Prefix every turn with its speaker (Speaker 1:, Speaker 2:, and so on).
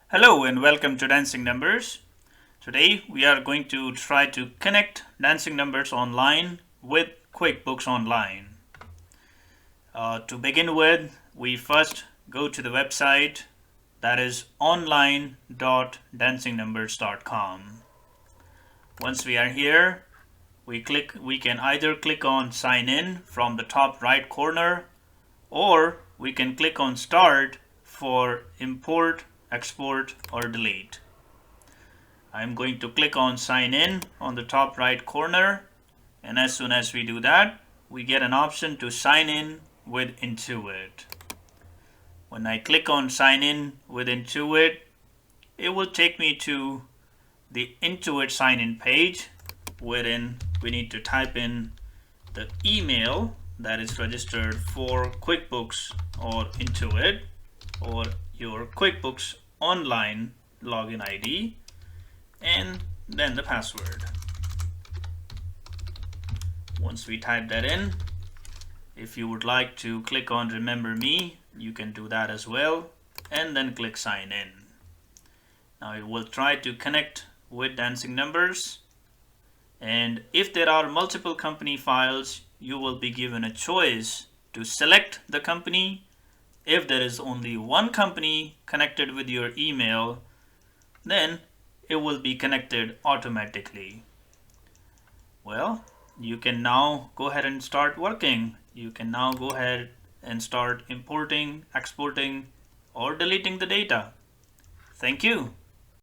Speaker 1: Hello and welcome to Dancing Numbers. Today we are going to try to connect Dancing Numbers Online with QuickBooks Online. To begin with, we first go to the website, that is online.dancingnumbers.com. Once we are here, we can either click on sign in from the top right corner, or we can click on start for import, export, or delete. I'm going to click on sign in on the top right corner, and as soon as we do that, we get an option to sign in with Intuit. When I click on sign in with Intuit, it will take me to the Intuit sign in page, wherein we need to type in the email that is registered for QuickBooks or Intuit, or your QuickBooks Online login ID, and then the password. Once we type that in, if you would like to click on remember me, you can do that as well, and then click sign in. Now it will try to connect with Dancing Numbers, and if there are multiple company files, you will be given a choice to select the company. If there is only one company connected with your email, then it will be connected automatically. Well, you can now go ahead and start working. You can now go ahead and start importing, exporting, or deleting the data. Thank you.